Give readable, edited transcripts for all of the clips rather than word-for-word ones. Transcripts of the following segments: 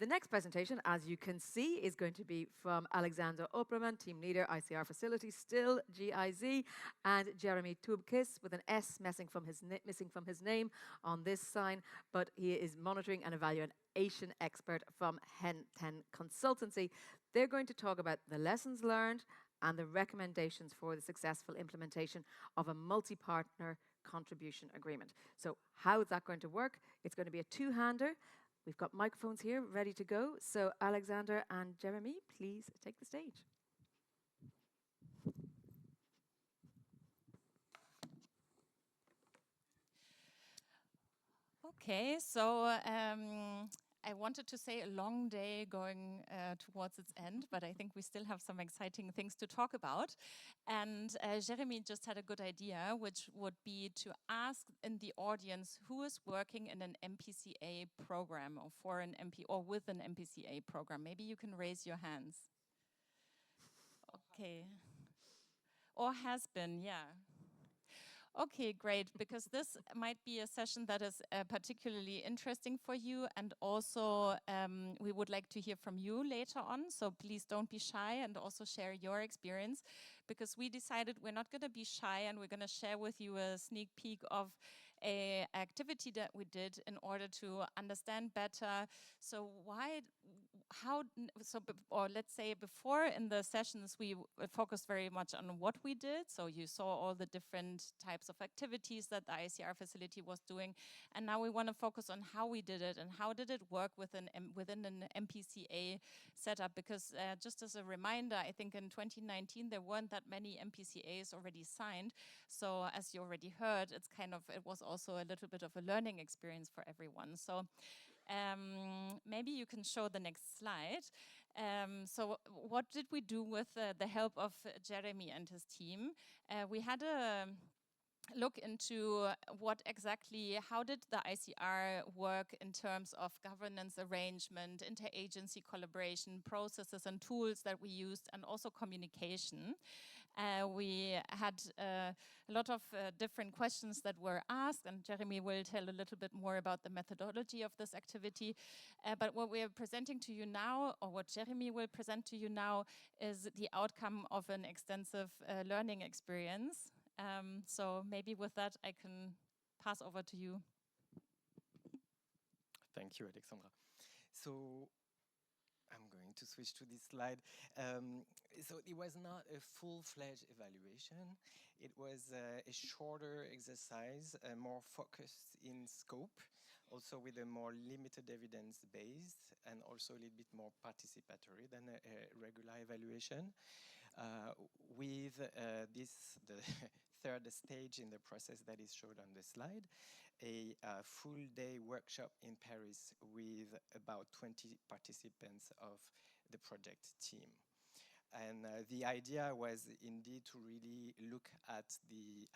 The next presentation, as you can see, is going to be from Alexander Opperman, Team Leader, ICR Facility, still GIZ, and Jeremy Tubkis with an S missing from his name on this sign, but he is monitoring and evaluation expert from Hen 10 Consultancy. They're going to talk about the lessons learned and the recommendations for the successful implementation of a multi-partner contribution agreement. So how is that going to work? It's going to be a two-hander. We've got microphones here ready to go. So Alexander and Jeremy, please take the stage. Okay, so I wanted to say a long day going towards its end, but I think we still have some exciting things to talk about. And Jeremy just had a good idea, which would be to ask in the audience who is working in an MPCA program or for an MP or with an MPCA program. Maybe you can raise your hands. Okay. Or has been, yeah. Okay, great, because this might be a session that is particularly interesting for you, and also we would like to hear from you later on, so please don't be shy and also share your experience, because we decided we're not going to be shy and we're going to share with you a sneak peek of an activity that we did in order to understand better. So or let's say before in the sessions we focused very much on what we did, so you saw all the different types of activities that the ICR facility was doing, and now we want to focus on how we did it and how did it work within an MPCA setup, because just as a reminder, I think in 2019 there weren't that many MPCAs already signed, so as you already heard, it was also a little bit of a learning experience for everyone. So maybe you can show the next slide. So what did we do with the help of Jeremy and his team? We had a look into how did the ICR work in terms of governance arrangement, interagency collaboration, processes and tools that we used, and also communication. We had a lot of different questions that were asked, and Jeremy will tell a little bit more about the methodology of this activity. But what we are presenting to you now, or what Jeremy will present to you now, is the outcome of an extensive learning experience. So maybe with that, I can pass over to you. Thank you, Alexandra. So I'm going to switch to this slide. So it was not a full-fledged evaluation. It was a shorter exercise, more focused in scope, also with a more limited evidence base, and also a little bit more participatory than a regular evaluation. With the third stage in the process that is showed on the slide, a full-day workshop in Paris with about 20 participants of the project team. And the idea was indeed to really look at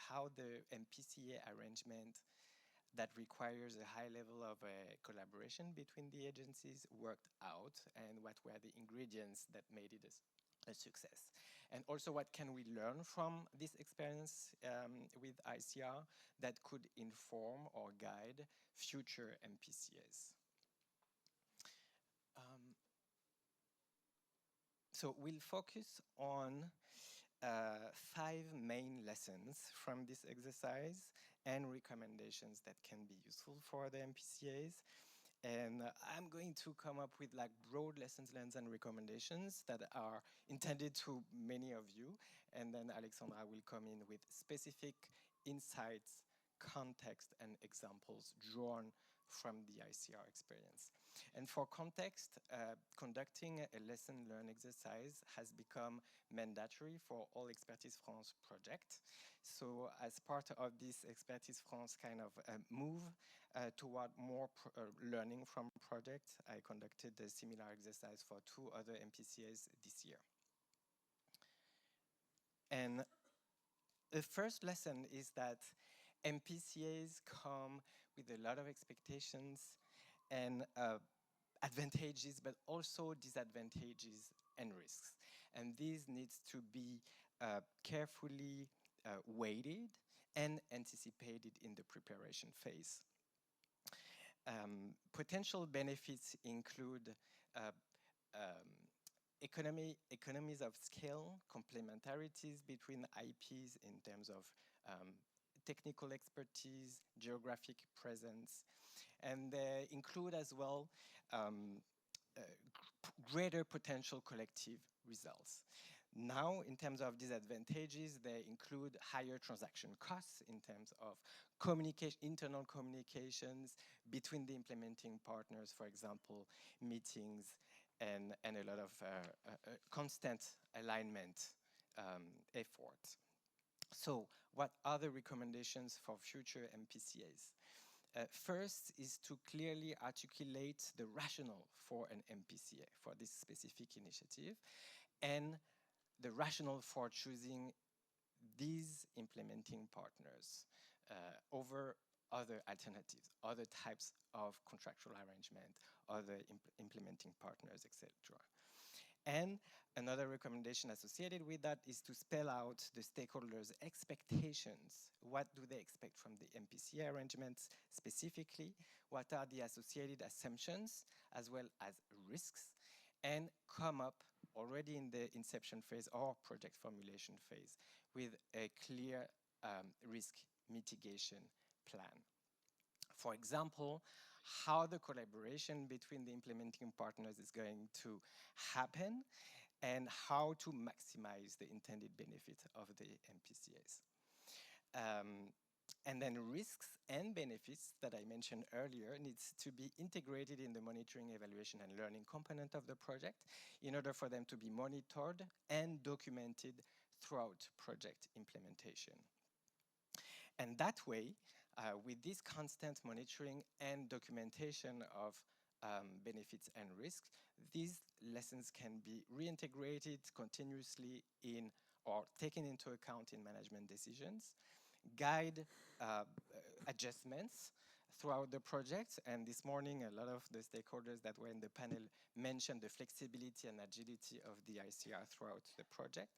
how the MPCA arrangement that requires a high level of collaboration between the agencies worked out, and what were the ingredients that made it a success. And also, what can we learn from this experience with ICR that could inform or guide future MPCAs? So we'll focus on 5 main lessons from this exercise and recommendations that can be useful for the MPCAs. And I'm going to come up with broad lessons learned and recommendations that are intended to many of you. And then Alexandra will come in with specific insights, context, and examples drawn from the ICR experience. And for context, conducting a lesson learned exercise has become mandatory for all Expertise France projects. So as part of this Expertise France kind of move toward more learning from projects, I conducted a similar exercise for 2 other MPCAs this year. And the first lesson is that MPCAs come with a lot of expectations and advantages, but also disadvantages and risks. And these needs to be carefully weighted and anticipated in the preparation phase. Potential benefits include uh, um, economies of scale, complementarities between IPs in terms of technical expertise, geographic presence, and they include as well uh, greater potential collective results. Now, in terms of disadvantages, they include higher transaction costs in terms of internal communications between the implementing partners, for example, meetings, and a lot of constant alignment efforts. So, what are the recommendations for future MPCAs? First is to clearly articulate the rationale for an MPCA, for this specific initiative, and the rationale for choosing these implementing partners over other alternatives, other types of contractual arrangement, other implementing partners, etc. And another recommendation associated with that is to spell out the stakeholders' expectations. What do they expect from the MPCA arrangements specifically? What are the associated assumptions as well as risks? And come up already in the inception phase or project formulation phase with a clear risk mitigation plan. For example, how the collaboration between the implementing partners is going to happen and how to maximize the intended benefit of the MPCAs. And then risks and benefits that I mentioned earlier needs to be integrated in the monitoring, evaluation, and learning component of the project in order for them to be monitored and documented throughout project implementation. And that way, with this constant monitoring and documentation of benefits and risks, these lessons can be reintegrated continuously in or taken into account in management decisions, guide adjustments throughout the project. And this morning, a lot of the stakeholders that were in the panel mentioned the flexibility and agility of the ICR throughout the project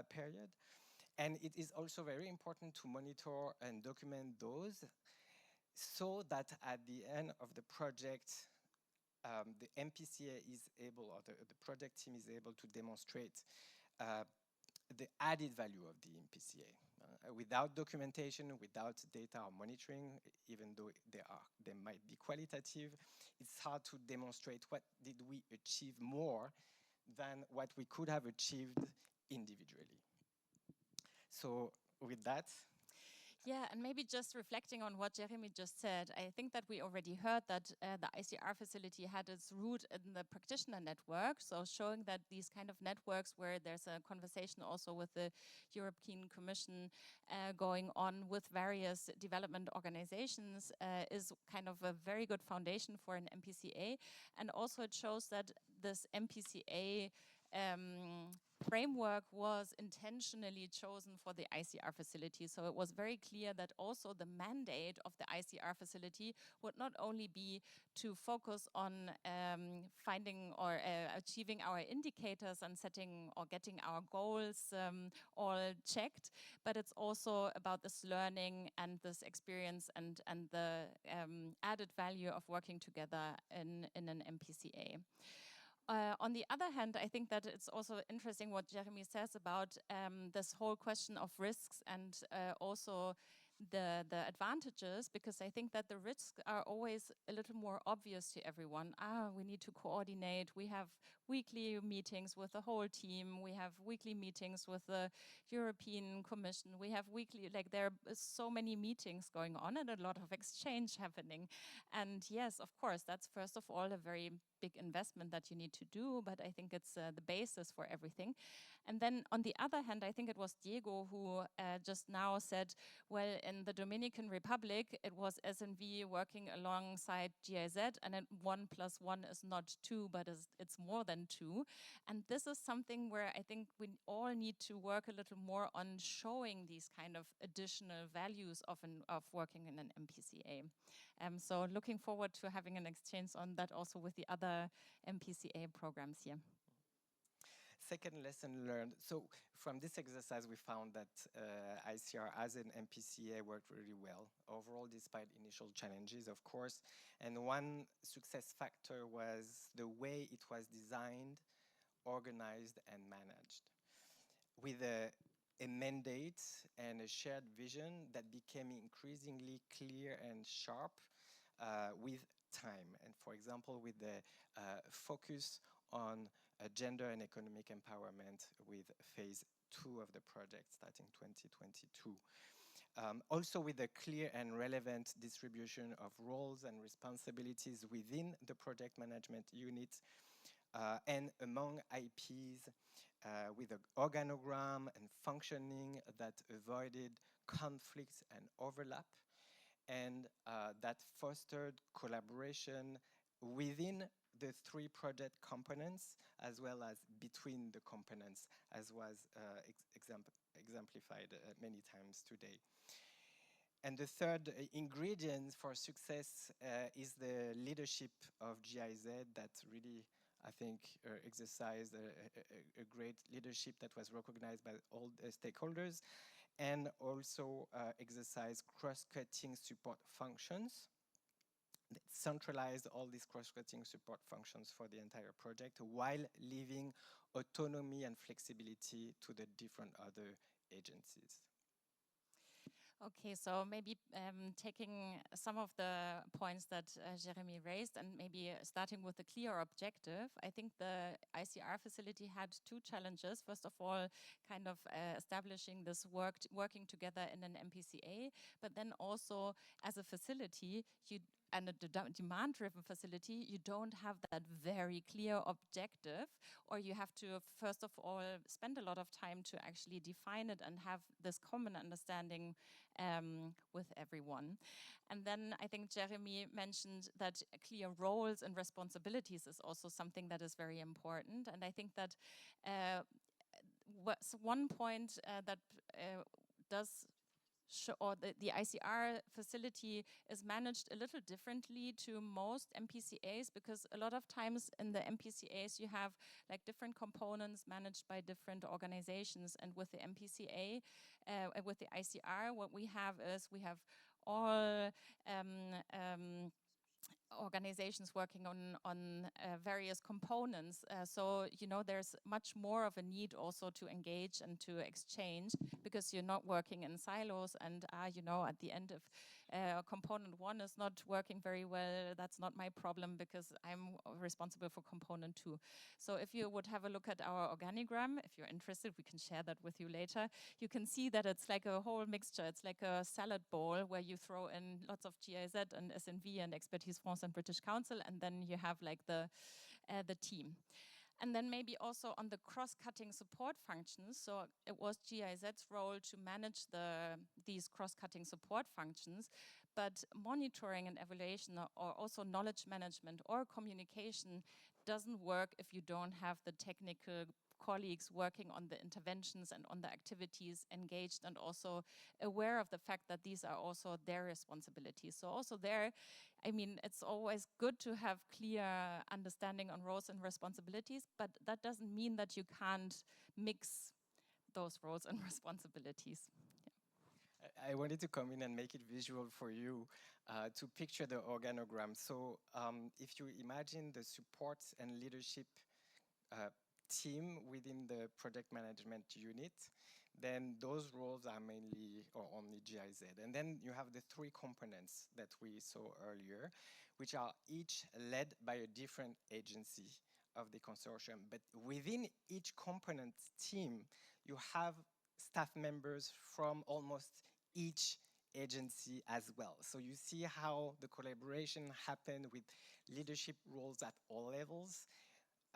period. And it is also very important to monitor and document those so that at the end of the project, the MPCA is able, or the project team is able to demonstrate the added value of the MPCA. Without documentation, without data or monitoring, even though they might be qualitative, it's hard to demonstrate what did we achieve more than what we could have achieved individually. So with that. Yeah, and maybe just reflecting on what Jeremy just said, I think that we already heard that the ICR facility had its root in the practitioner network, so showing that these kind of networks where there's a conversation also with the European Commission going on with various development organizations is kind of a very good foundation for an MPCA. And also it shows that this MPCA framework was intentionally chosen for the ICR facility. So it was very clear that also the mandate of the ICR facility would not only be to focus on finding or achieving our indicators and setting or getting our goals all checked, but it's also about this learning and this experience and the added value of working together in an MPCA. On the other hand, I think that it's also interesting what Jeremy says about this whole question of risks and also the advantages, because I think that the risks are always a little more obvious to everyone. We need to coordinate. We have weekly meetings with the whole team. We have weekly meetings with the European Commission. We have weekly, like there are so many meetings going on and a lot of exchange happening. And yes, of course, that's first of all a very big investment that you need to do, but I think it's the basis for everything. And then on the other hand, I think it was Diego who just now said, well, in the Dominican Republic, it was SNV working alongside GIZ, and then 1 + 1 is not 2, but it's more than 2. And this is something where I think we all need to work a little more on showing these kind of additional values of working in an MPCA. So looking forward to having an exchange on that also with the other MPCA programs here. second lesson learned. So from this exercise, we found that ICR as an MPCA worked really well overall, despite initial challenges, of course. And one success factor was the way it was designed, organized, and managed, with a mandate and a shared vision that became increasingly clear and sharp with time. And for example, with the focus on gender and economic empowerment with phase 2 of the project starting 2022. Also with a clear and relevant distribution of roles and responsibilities within the project management unit and among IPs, with an organogram and functioning that avoided conflicts and overlap, and that fostered collaboration within the 3 project components as well as between the components, as was exemplified many times today. And the third ingredient for success is the leadership of GIZ that really, I think, exercised a great leadership that was recognized by all the stakeholders, and also exercise cross-cutting support functions that centralized all these cross-cutting support functions for the entire project while leaving autonomy and flexibility to the different other agencies. Okay, so maybe taking some of the points that Jeremy raised and maybe starting with a clear objective, I think the ICR facility had 2 challenges. First of all, kind of establishing this working together in an MPCA, but then also as a facility, and a demand-driven facility, you don't have that very clear objective, or you have to, first of all, spend a lot of time to actually define it and have this common understanding with everyone. And then I think Jeremy mentioned that clear roles and responsibilities is also something that is very important. And I think that one point that does or the ICR facility is managed a little differently to most MPCAs, because a lot of times in the MPCAs you have like different components managed by different organizations, and with the MPCA, with the ICR, what we have is we have all organizations working on various components. So, you know, there's much more of a need also to engage and to exchange, because you're not working in silos and, you know, at the end of component 1 is not working very well, that's not my problem because I'm responsible for component 2. So if you would have a look at our organigram, if you're interested, we can share that with you later. You can see that it's like a whole mixture. It's like a salad bowl where you throw in lots of GIZ and SNV and Expertise France and British Council, and then you have like the team. And then maybe also on the cross-cutting support functions. So it was GIZ's role to manage these cross-cutting support functions, but monitoring and evaluation or also knowledge management or communication doesn't work if you don't have the technical colleagues working on the interventions and on the activities, engaged and also aware of the fact that these are also their responsibilities. So also there, I mean, it's always good to have clear understanding on roles and responsibilities, but that doesn't mean that you can't mix those roles and responsibilities. I wanted to come in and make it visual for you to picture the organogram. So if you imagine the support and leadership team within the project management unit, then those roles are mainly or only GIZ. And then you have the 3 components that we saw earlier, which are each led by a different agency of the consortium. But within each component team, you have staff members from almost each agency as well. So you see how the collaboration happened with leadership roles at all levels,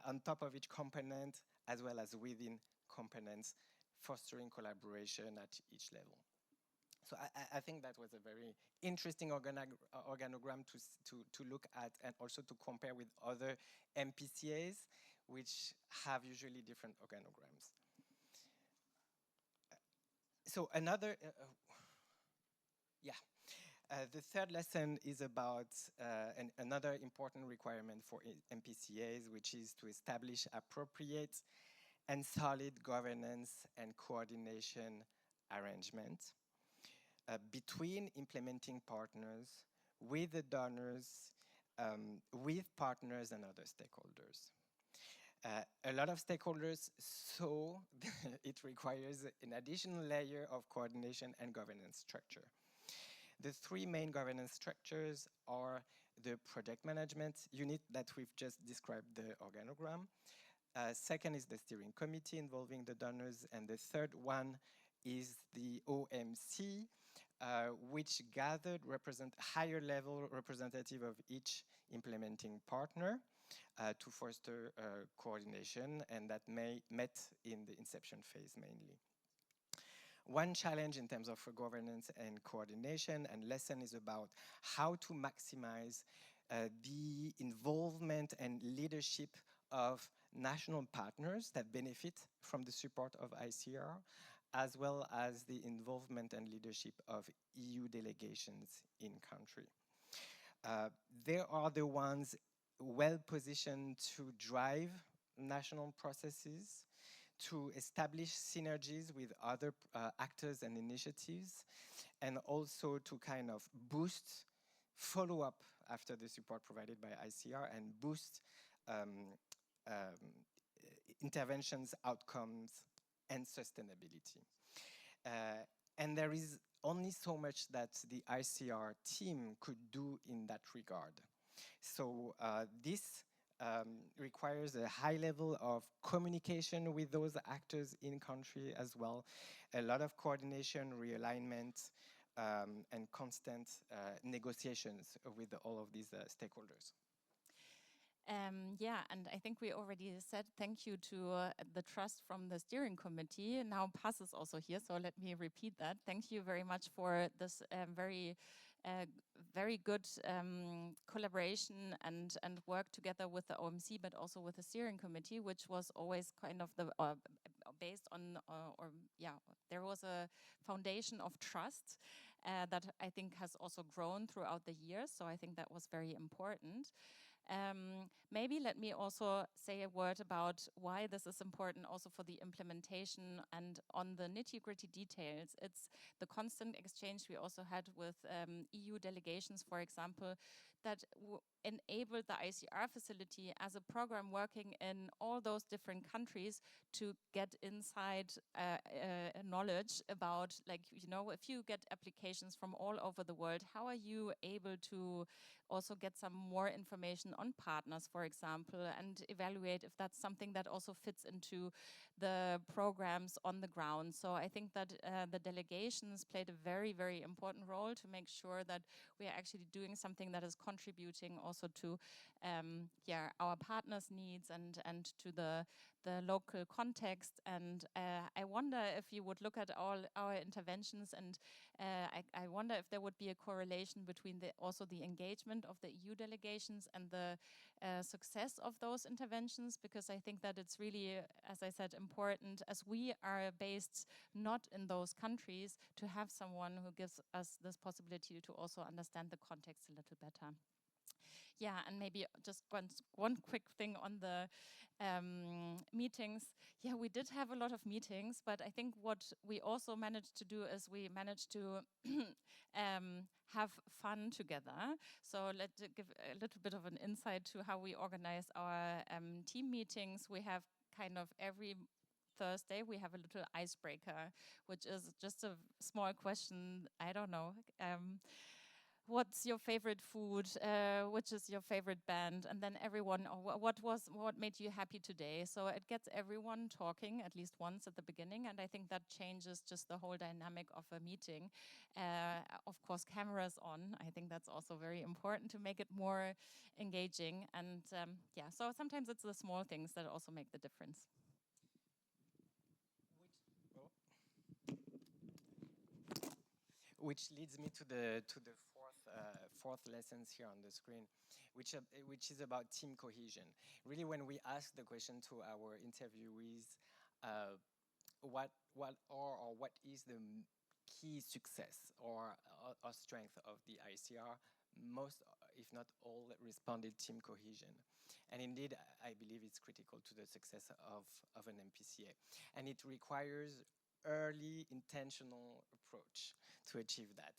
on top of each component, as well as within components, fostering collaboration at each level. So I think that was a very interesting organogram to look at, and also to compare with other MPCAs, which have usually different organograms. So another, the third lesson is about another important requirement for MPCAs, which is to establish appropriate and solid governance and coordination arrangement between implementing partners, with the donors, with partners and other stakeholders. A lot of stakeholders saw it requires an additional layer of coordination and governance structure. The three main governance structures are the project management unit that we've just described the organogram. Second is the steering committee involving the donors, and the third one is the OMC, which gathered higher level representative of each implementing partner to foster coordination, and that met in the inception phase mainly. One challenge in terms of governance and coordination and lesson is about how to maximize the involvement and leadership of national partners that benefit from the support of ICR, as well as the involvement and leadership of EU delegations in country. They are the ones well positioned to drive national processes, to establish synergies with other actors and initiatives, and also to kind of boost follow-up after the support provided by ICR and boost interventions, outcomes, and sustainability. And there is only so much that the ICR team could do in that regard. So this requires a high level of communication with those actors in country as well, a lot of coordination, realignment, and constant negotiations with all of these stakeholders. Yeah, and I think we already said thank you to the trust from the steering committee. Now Paz is also here, so let me repeat that. Thank you very much for this very good collaboration and work together with the OMC, but also with the steering committee, which was always kind of the based on, there was a foundation of trust that I think has also grown throughout the years. So I think that was very important. Maybe let me also say a word about why this is important also for the implementation and on the nitty-gritty details. It's the constant exchange we also had with EU delegations, for example, that enabled the ICR facility as a program working in all those different countries to get inside knowledge about, like, you know, if you get applications from all over the world, how are you able to also get some more information on partners, for example, and evaluate if that's something that also fits into the programs on the ground. So I think that the delegations played a very, very important role to make sure that we are actually doing something that is contributing also to our partners' needs and to the local context. And I wonder if you would look at all our interventions, and I wonder if there would be a correlation between also the engagement of the EU delegations and the success of those interventions, because I think that it's really, as I said, important, as we are based not in those countries, to have someone who gives us this possibility to also understand the context a little better. Yeah, and maybe just one quick thing on the meetings. Yeah, we did have a lot of meetings, but I think what we also managed to do is we managed to have fun together. So let's give a little bit of an insight to how we organize our team meetings. We have kind of every Thursday we have a little icebreaker, which is just a small question. I don't know. What's your favorite food? Which is your favorite band? And then everyone, what made you happy today? So it gets everyone talking at least once at the beginning, and I think that changes just the whole dynamic of a meeting. Of course, cameras on. I think that's also very important to make it more engaging. And so sometimes it's the small things that also make the difference. Which leads me to the fourth lessons here on the screen, which is about team cohesion. Really, when we ask the question to our interviewees, what is the key success or strength of the ICR? if not all, responded team cohesion. And indeed, I believe it's critical to the success of an MPCA. And it requires early intentional approach to achieve that.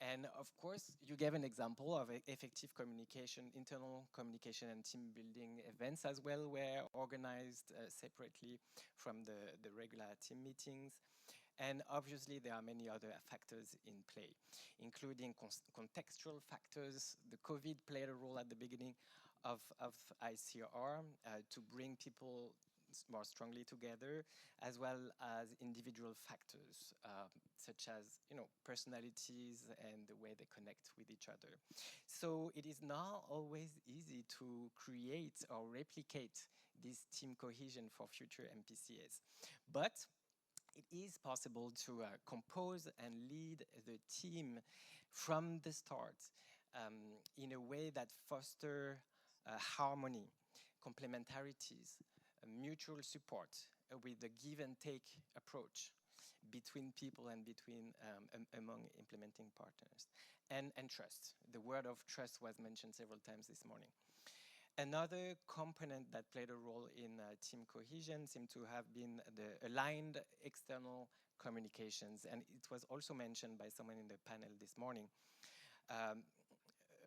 And of course, you gave an example of effective communication, internal communication and team building events as well were organized separately from the regular team meetings. And obviously, there are many other factors in play, including contextual factors. The COVID played a role at the beginning of ICR to bring people more strongly together, as well as individual factors, such as personalities and the way they connect with each other. So it is not always easy to create or replicate this team cohesion for future MPCAs. But it is possible to compose and lead the team from the start in a way that fosters harmony, complementarities, mutual support with a give and take approach between people and between among implementing partners. And trust. The word of trust was mentioned several times this morning. Another component that played a role in team cohesion seemed to have been the aligned external communications. And it was also mentioned by someone in the panel this morning,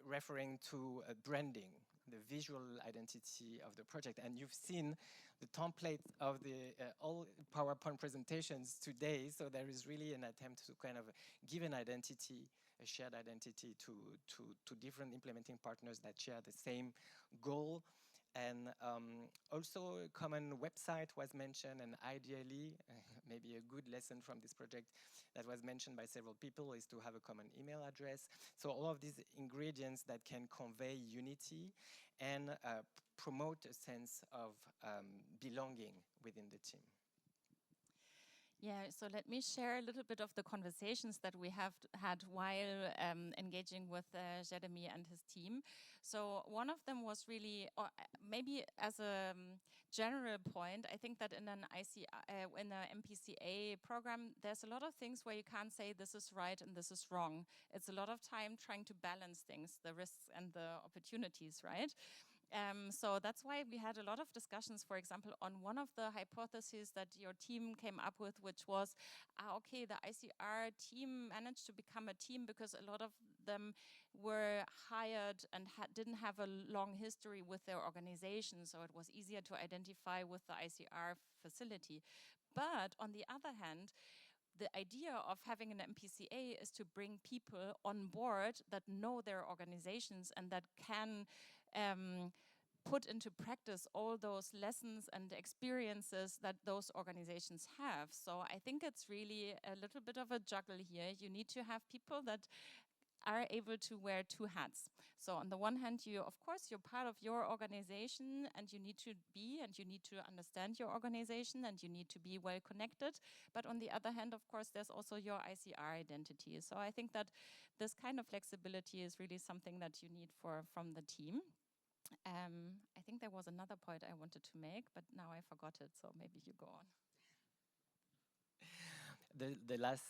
referring to branding, the visual identity of the project. And you've seen the template of the all PowerPoint presentations today. So there is really an attempt to kind of give an identity, a shared identity to different implementing partners that share the same goal. And also a common website was mentioned, and ideally, maybe a good lesson from this project that was mentioned by several people is to have a common email address. So all of these ingredients that can convey unity and promote a sense of belonging within the team. Yeah, so let me share a little bit of the conversations that we have had while engaging with Jeremy and his team. So one of them was really, or maybe as a general point, I think that in an in an MPCA program, there's a lot of things where you can't say this is right and this is wrong. It's a lot of time trying to balance things, the risks and the opportunities, right? So that's why we had a lot of discussions, for example, on one of the hypotheses that your team came up with, which was, okay, the ICR team managed to become a team because a lot of them were hired and didn't have a long history with their organization, so it was easier to identify with the ICR facility. But on the other hand, the idea of having an MPCA is to bring people on board that know their organizations and that can put into practice all those lessons and experiences that those organizations have. So I think it's really a little bit of a juggle here. You need to have people that are able to wear two hats. So on the one hand, of course, you're part of your organization and you need to understand your organization and you need to be well connected. But on the other hand, of course, there's also your ICR identity. So I think that this kind of flexibility is really something that you need from the team. I think there was another point I wanted to make, but now I forgot it, so maybe you go on. The last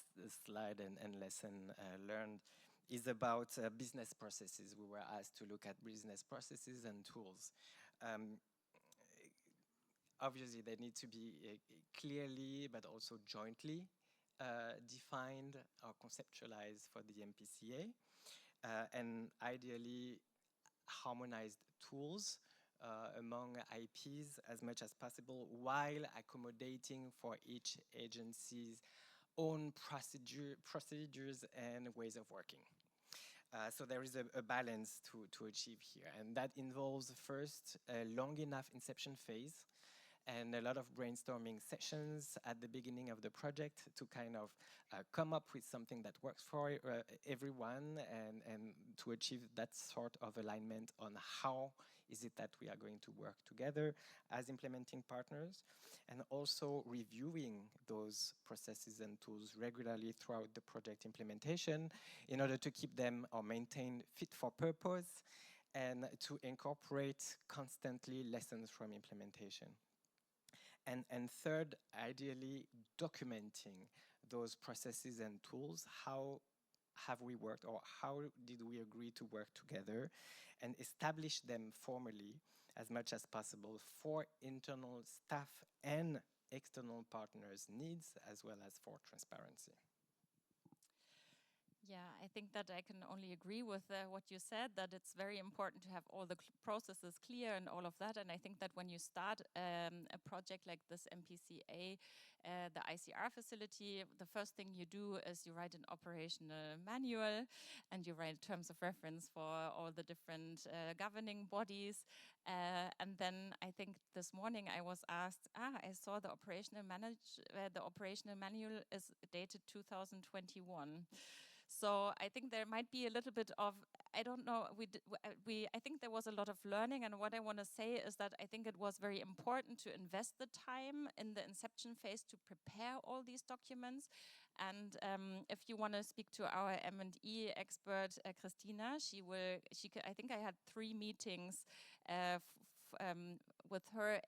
slide and lesson learned is about business processes. We were asked to look at business processes and tools. Obviously, they need to be clearly, but also jointly defined or conceptualized for the MPCA, and ideally harmonized tools among IPs as much as possible while accommodating for each agency's own procedures and ways of working. So there is a balance to achieve here, and that involves first a long enough inception phase and a lot of brainstorming sessions at the beginning of the project to kind of come up with something that works for everyone and to achieve that sort of alignment on how is it that we are going to work together as implementing partners, and also reviewing those processes and tools regularly throughout the project implementation in order to keep them or maintain fit for purpose and to incorporate constantly lessons from implementation. And third, ideally documenting those processes and tools, how have we worked, or how did we agree to work together, and establish them formally as much as possible for internal staff and external partners' needs, as well as for transparency. Yeah, I think that I can only agree with what you said, that it's very important to have all the processes clear and all of that. And I think that when you start a project like this MPCA, the ICR facility, the first thing you do is you write an operational manual and you write terms of reference for all the different governing bodies. And then I think this morning I was asked, I saw the operational manual is dated 2021. So I think there might be a little bit of, I don't know, I think there was a lot of learning, and what I want to say is that I think it was very important to invest the time in the inception phase to prepare all these documents. And if you want to speak to our M&E expert, Christina, I think I had 3 meetings with her,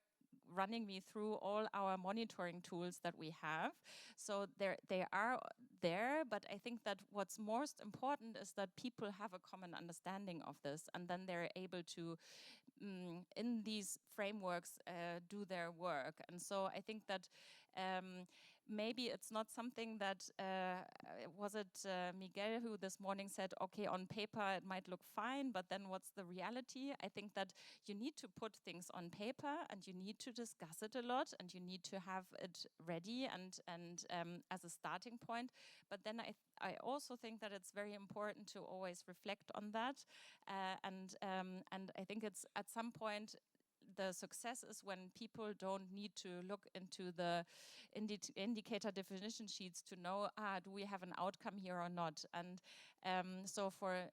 running me through all our monitoring tools that we have. So they are there, but I think that what's most important is that people have a common understanding of this, and then they're able to, in these frameworks, do their work. And so I think that maybe it's not something that, was it Miguel who this morning said, okay, on paper it might look fine, but then what's the reality? I think that you need to put things on paper and you need to discuss it a lot and you need to have it ready and as a starting point. But then I also think that it's very important to always reflect on that. And I think it's at some point, the success is when people don't need to look into the indicator definition sheets to know, do we have an outcome here or not? And so for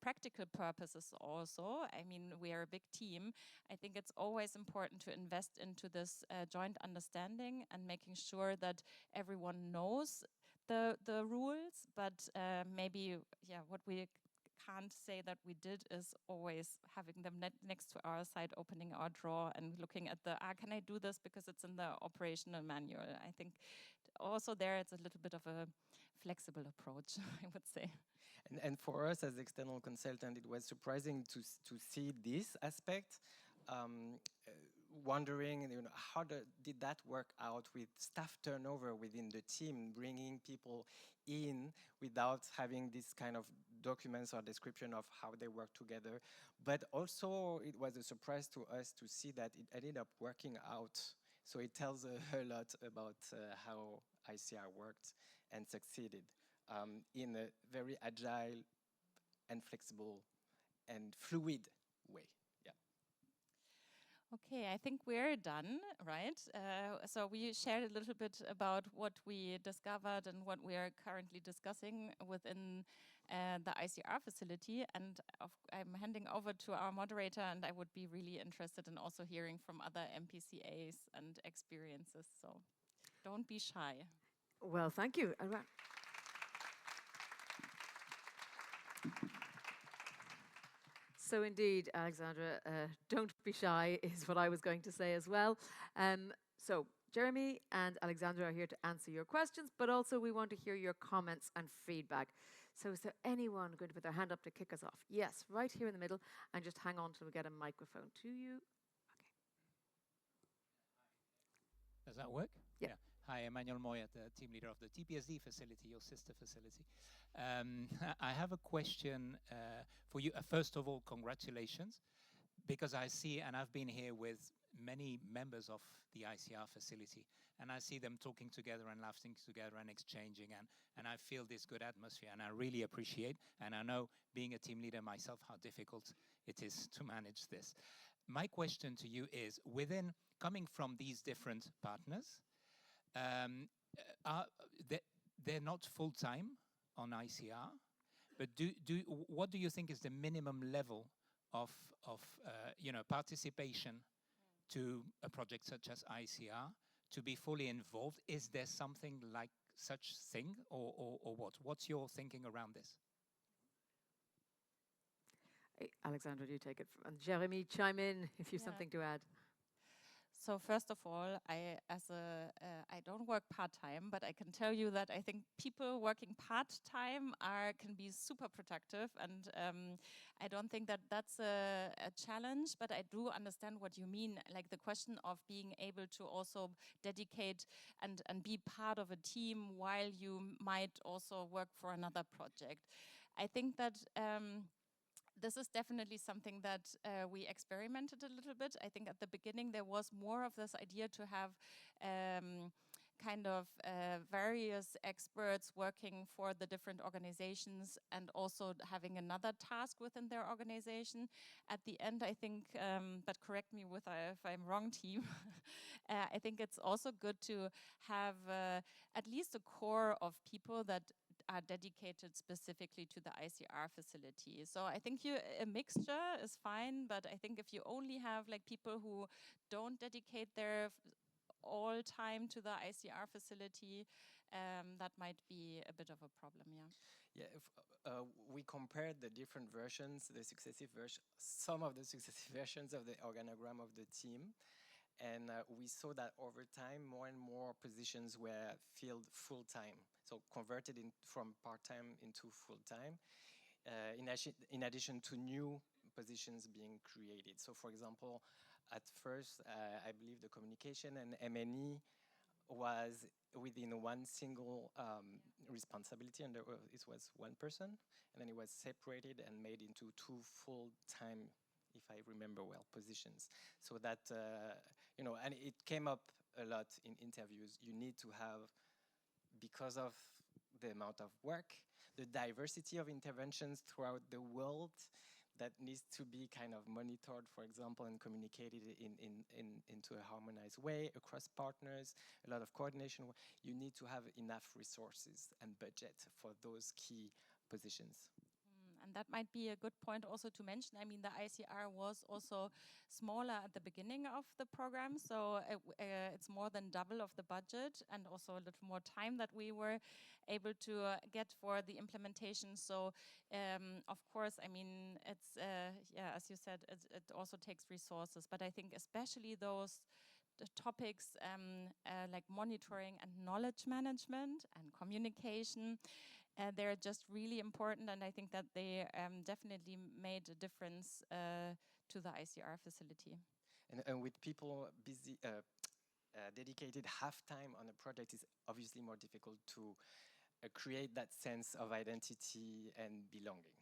practical purposes also, I mean, we are a big team. I think it's always important to invest into this joint understanding and making sure that everyone knows the rules, but maybe, what we can't say that we did is always having them next to our side, opening our drawer and looking at can I do this because it's in the operational manual? I think also there it's a little bit of a flexible approach, I would say. And for us as external consultant, it was surprising to see this aspect. Wondering, how did that work out with staff turnover within the team, bringing people in without having this kind of documents or description of how they work together. But also it was a surprise to us to see that it ended up working out. So it tells a lot about how ICR worked and succeeded in a very agile and flexible and fluid way. Okay, I think we're done, right? So we shared a little bit about what we discovered and what we are currently discussing within the ICR facility. And I'm handing over to our moderator, and I would be really interested in also hearing from other MPCAs and experiences. So don't be shy. Well, thank you. So indeed, Alexandra, don't be shy is what I was going to say as well. So Jeremy and Alexandra are here to answer your questions, but also we want to hear your comments and feedback. So is there anyone going to put their hand up to kick us off? Yes, right here in the middle, and just hang on till we get a microphone to you. Okay. Does that work? Yeah. Hi, Emmanuel Moyet, the team leader of the TPSD facility, your sister facility. I have a question for you. First of all, congratulations, because I see, and I've been here with many members of the ICR facility, and I see them talking together and laughing together and exchanging, and I feel this good atmosphere, and I really appreciate, and I know, being a team leader myself, how difficult it is to manage this. My question to you is, coming from these different partners, they're not full-time on ICR, but what do you think is the minimum level of participation to a project such as ICR to be fully involved? Is there something like such thing, or what? What's your thinking around this? Hey, Alexandra, do you take it? And Jeremy, chime in if you have something to add. So first of all, I don't work part-time, but I can tell you that I think people working part-time can be super productive, and I don't think that that's a challenge, but I do understand what you mean, like the question of being able to also dedicate and be part of a team while you might also work for another project. I think that this is definitely something that we experimented a little bit. I think at the beginning there was more of this idea to have kind of various experts working for the different organizations and also having another task within their organization. At the end, I think, but correct me if I'm wrong, team, I think it's also good to have at least a core of people that are dedicated specifically to the ICR facility. So I think a mixture is fine, but I think if you only have like people who don't dedicate their all time to the ICR facility, that might be a bit of a problem, yeah. Yeah, if we compared the different versions, the successive versions, some of the successive versions of the organogram of the team, and we saw that over time, more and more positions were filled full-time, so converted from part-time into full-time, in addition to new positions being created. So for example, at first, I believe the communication and M&E was within one single responsibility, and it was one person, and then it was separated and made into two full-time, if I remember well, positions. So that, and it came up a lot in interviews. You need to have, because of the amount of work, the diversity of interventions throughout the world, that needs to be kind of monitored, for example, and communicated into a harmonized way across partners, a lot of coordination. You need to have enough resources and budget for those key positions. And that might be a good point also to mention. I mean, the ICR was also smaller at the beginning of the program, so it's more than double of the budget and also a little more time that we were able to get for the implementation. So, of course, I mean, it's, yeah, as you said, it also takes resources, but I think especially those topics like monitoring and knowledge management and communication, they're just really important, and I think that they definitely made a difference to the ICR facility. And with people busy, dedicated half time on a project, is obviously more difficult to create that sense of identity and belonging.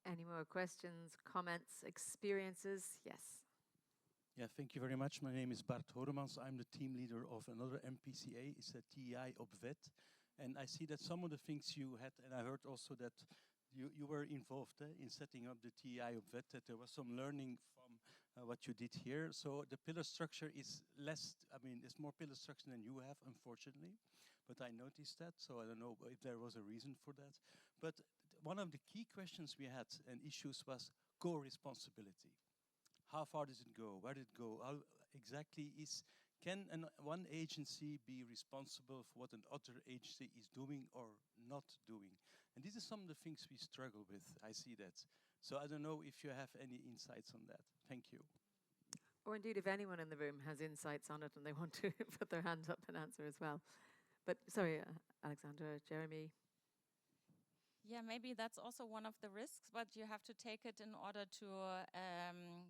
Any more questions, comments, experiences? Yes. Yeah, thank you very much. My name is Bart Horemans. I'm the team leader of another MPCA. It's a TEI Obvet. And I see that some of the things you had, and I heard also that you were involved in setting up the TEI Obvet, that there was some learning from what you did here. So the pillar structure is less, I mean, it's more pillar structure than you have, unfortunately. But I noticed that, so I don't know if there was a reason for that. But one of the key questions we had and issues was co-responsibility. How far does it go? Where did it go? How exactly can one agency be responsible for what another agency is doing or not doing? And these are some of the things we struggle with. I see that. So I don't know if you have any insights on that. Thank you. Or indeed, if anyone in the room has insights on it and they want to put their hand up and answer as well. But sorry, Alexandra, Jeremy. Yeah, maybe that's also one of the risks, but you have to take it in order to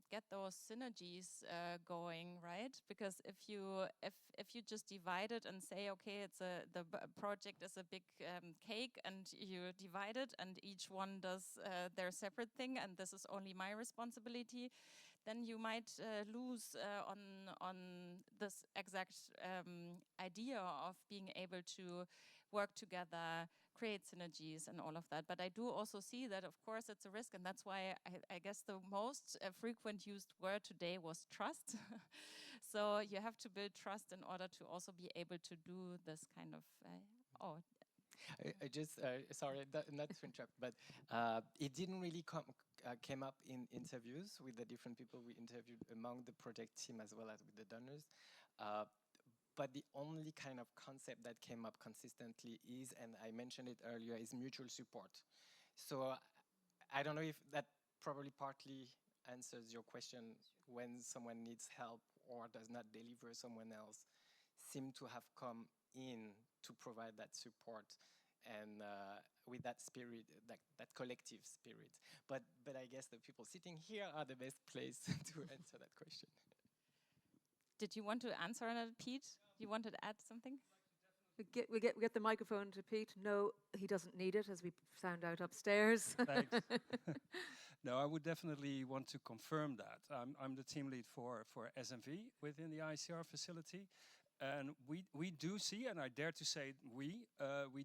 get those synergies going, right? Because if you just divide it and say, okay, the project is a big cake, and you divide it, and each one does their separate thing, and this is only my responsibility, then you might lose on this exact idea of being able to work together, create synergies and all of that. But I do also see that, of course, it's a risk, and that's why I guess the most frequent used word today was trust. So you have to build trust in order to also be able to do this kind of, I just, sorry, not to interrupt, but it didn't really came up in interviews with the different people we interviewed among the project team as well as with the donors. But the only kind of concept that came up consistently is, and I mentioned it earlier, is mutual support. So I don't know if that probably partly answers your question when someone needs help or does not deliver, someone else seem to have come in to provide that support and with that spirit, that collective spirit. But I guess the people sitting here are the best place to answer that question. Did you want to answer on it, Pete? You wanted to add something? We get the microphone to Pete. No, he doesn't need it, as we found out upstairs. Thanks. No, I would definitely want to confirm that. I'm the team lead for SMV within the ICR facility. And we do see, and I dare to say we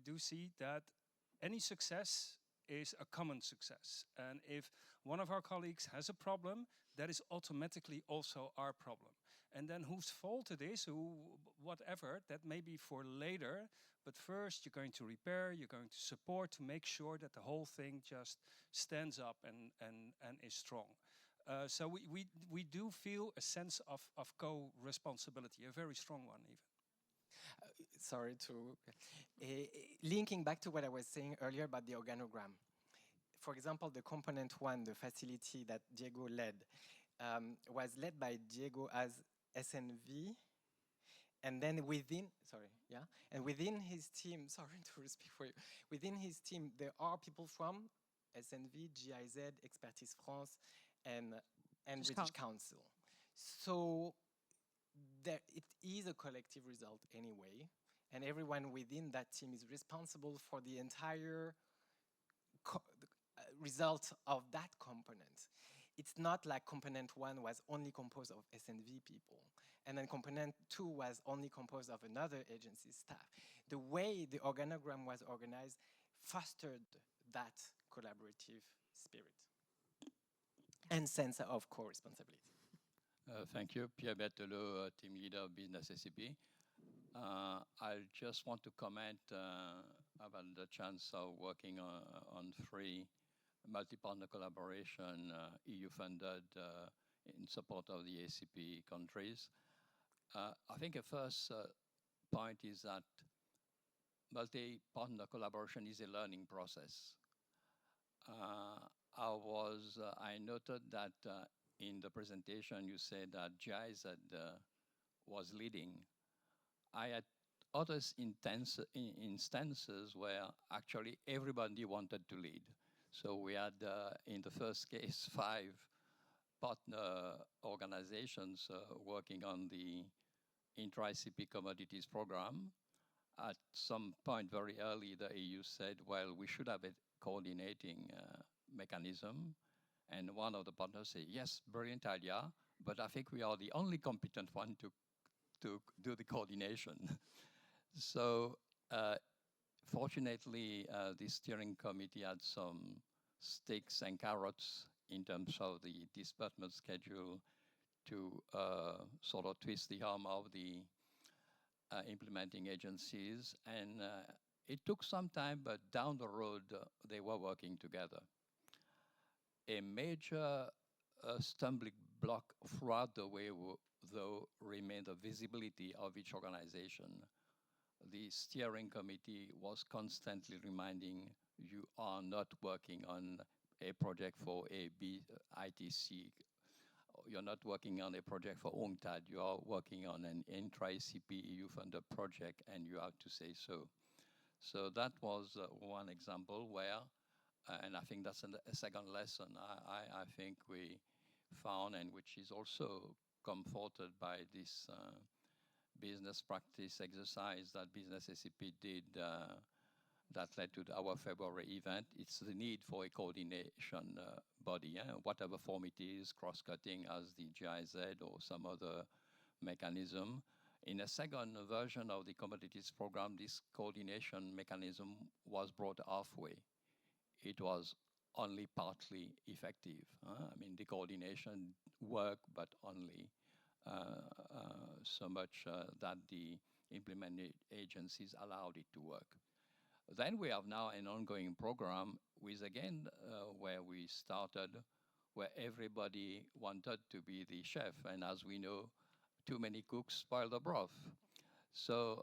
do see that any success is a common success. And if one of our colleagues has a problem, that is automatically also our problem. And then whose fault it is, whatever, that may be for later. But first, you're going to repair, you're going to support to make sure that the whole thing just stands up and is strong. So we do feel a sense of co-responsibility, a very strong one even. Sorry to... linking back to what I was saying earlier about the organogram. For example, the component one, the facility that Diego led, was led by Diego as SNV. And then within his team, sorry to speak for you, within his team, there are people from SNV, GIZ, Expertise France, and British Council. So it is a collective result anyway, and everyone within that team is responsible for the entire result of that component. It's not like component one was only composed of SNV people, and then component two was only composed of another agency staff. The way the organogram was organized fostered that collaborative spirit and sense of co-responsibility. Thank you. Pierre Berthelot, team leader of Business SCP. I just want to comment about the chance of working on three multi-partner collaboration, EU-funded in support of the ACP countries. I think a first point is that multi-partner collaboration is a learning process. I noted that in the presentation you said that GIZ was leading. I had other instances where actually everybody wanted to lead. So we had, in the first case, 5 partner organizations working on the intra-ICP commodities program. At some point very early, the EU said, well, we should have a coordinating mechanism. And one of the partners said, yes, brilliant idea, but I think we are the only competent one to do the coordination. So fortunately, the steering committee had some sticks and carrots in terms of the disbursement schedule to sort of twist the arm of the implementing agencies. And it took some time, but down the road, they were working together. A major stumbling block throughout the way, though, remained the visibility of each organization. The steering committee was constantly reminding you are not working on a project for a ITC. You're not working on a project for UNCTAD. You are working on an intra-ICP EU-funded project, and you have to say so. So that was one example where, and I think that's a second lesson I think we found, and which is also comforted by this business practice exercise that Business SCP did that led to our February event. It's the need for a coordination body, whatever form it is, cross-cutting as the GIZ or some other mechanism. In a second version of the commodities program, this coordination mechanism was brought halfway. It was only partly effective. I mean, the coordination worked, but only so much that the implementing agencies allowed it to work. Then we have now an ongoing program with, again, where we started, where everybody wanted to be the chef. And as we know, too many cooks spoil the broth. So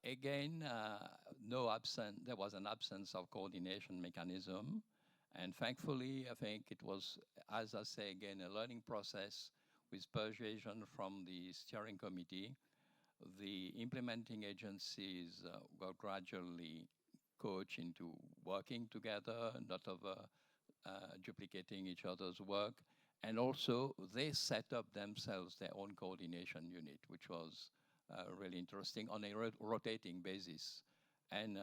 again, there was an absence of coordination mechanism. And thankfully, I think it was, as I say again, a learning process with persuasion from the steering committee. The implementing agencies were gradually coached into working together, not duplicating each other's work. And also, they set up themselves their own coordination unit, which was really interesting on a rotating basis. And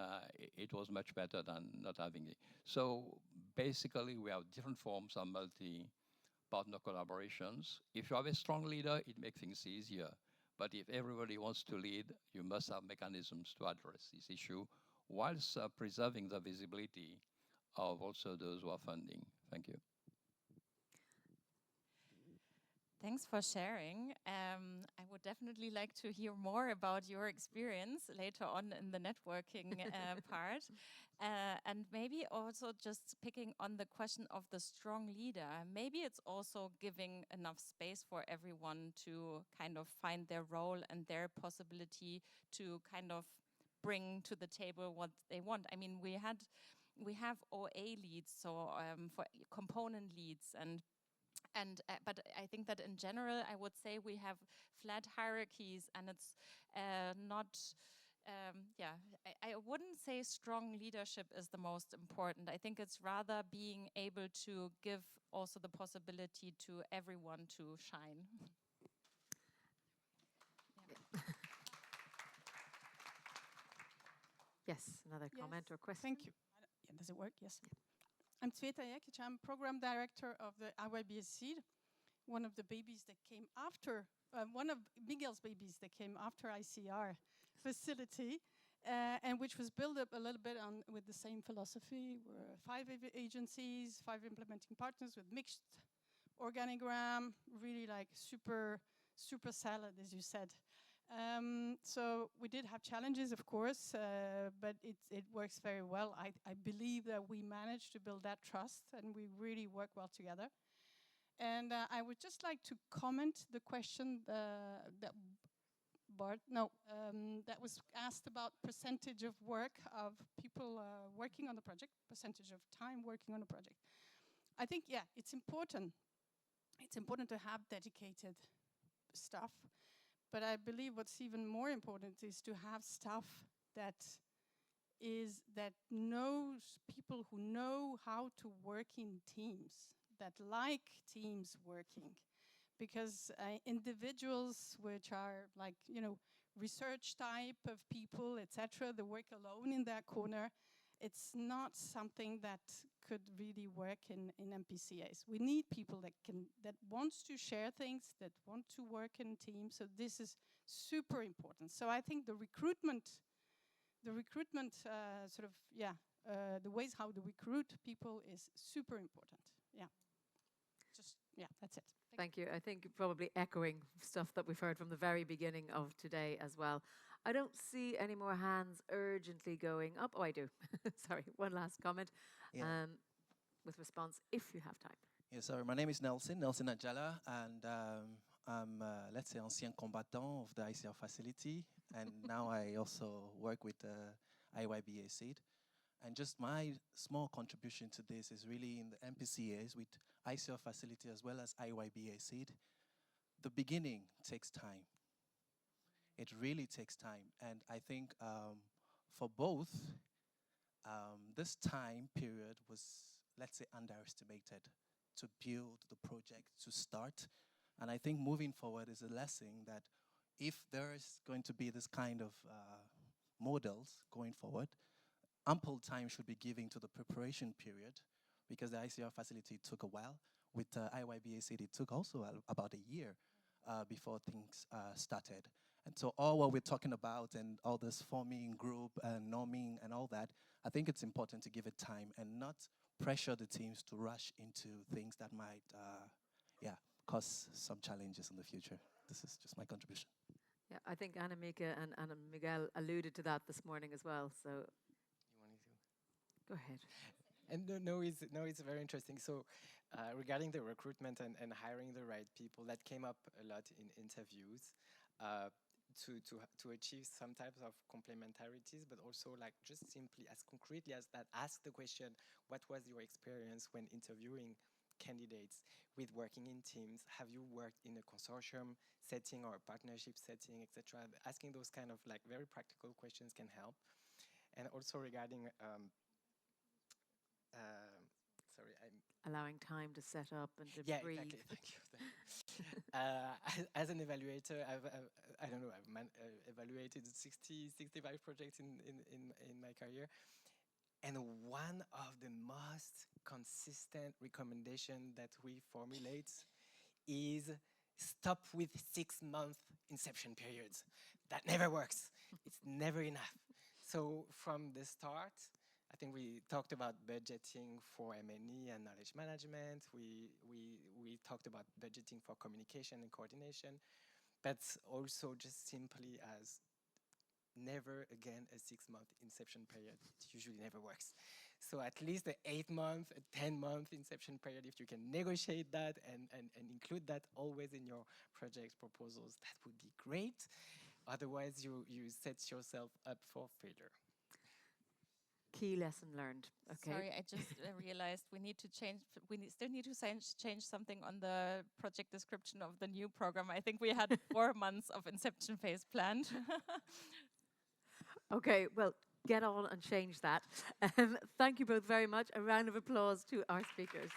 it was much better than not having it. So basically, we have different forms of multi-partner collaborations. If you have a strong leader, it makes things easier. But if everybody wants to lead, you must have mechanisms to address this issue whilst preserving the visibility of also those who are funding. Thank you. Thanks for sharing. I would definitely like to hear more about your experience later on in the networking part. And maybe also just picking on the question of the strong leader. Maybe it's also giving enough space for everyone to kind of find their role and their possibility to kind of bring to the table what they want. I mean, we have OA leads, so for component leads but I think that in general, I would say we have flat hierarchies, and it's not. I wouldn't say strong leadership is the most important. I think it's rather being able to give also the possibility to everyone to shine. Yes, another comment or question? Thank you. Yeah, does it work? Yes. I'm Tsveta Jekic. I'm program director of the IYBA Seed, one of the babies that came after, one of Miguel's babies that came after ICR Facility, and which was built up a little bit on with the same philosophy. We're 5 agencies, 5 implementing partners with mixed organigram, really like super salad, as you said. So we did have challenges, of course, but it works very well. I believe that we managed to build that trust, and we really work well together. And I would just like to comment the question that was asked about percentage of work of people working on the project, percentage of time working on a project. I think, yeah, it's important. It's important to have dedicated staff. But I believe what's even more important is to have staff that knows people who know how to work in teams, that like teams working. Because individuals which are like, research type of people, etc., they work alone in that corner, it's not something that could really work in MPCAs. We need people that wants to share things, that want to work in teams. So this is super important. So I think the recruitment the ways how to recruit people is super important. That's it. Thank you. I think probably echoing stuff that we've heard from the very beginning of today as well. I don't see any more hands urgently going up. Oh, I do. Sorry, one last comment with response, if you have time. Yeah, sorry, my name is Nelson Ajala, and I'm, let's say, ancien combattant of the ICR facility, and now I also work with IYBA Seed. And just my small contribution to this is really in the MPCAs with ICR Facility as well as IYBA Seed. The beginning takes time. It really takes time. And I think for both, this time period was, let's say, underestimated to build the project, to start. And I think moving forward is a lesson that if there is going to be this kind of models going forward, ample time should be given to the preparation period, because the ICR facility took a while. With IYBA City, it took also about a year before things started. And so all what we're talking about and all this forming group and norming and all that, I think it's important to give it time and not pressure the teams to rush into things that might cause some challenges in the future. This is just my contribution. Yeah, I think Anna-Mika and Miguel alluded to that this morning as well. So You wanted to? Go ahead. And no, it's very interesting. So regarding the recruitment and hiring the right people, that came up a lot in interviews. to achieve some types of complementarities, but also like just simply as concretely as that, ask the question, what was your experience when interviewing candidates with working in teams? Have you worked in a consortium setting or a partnership setting, etc.? Asking those kind of like very practical questions can help. And also regarding sorry, I'm Allowing time to set up and to yeah, breathe. exactly. Thank you. As an evaluator, I don't know, I've evaluated 60, 65 projects in my career. And one of the most consistent recommendation that we formulate is stop with 6-month inception periods. That never works. It's never enough. So from the start, I think we talked about budgeting for M&E and knowledge management. We talked about budgeting for communication and coordination. But also just simply as never again a 6-month inception period. It usually never works. So at least an 8-month, a 10-month inception period, if you can negotiate that and include that always in your project proposals, that would be great. Otherwise, you set yourself up for failure. Key lesson learned. Okay. Sorry, I just realized we need to change. Still need to change something on the project description of the new program. I think we had 4 months of inception phase planned. Okay, well, get on and change that. Thank you both very much. A round of applause to our speakers.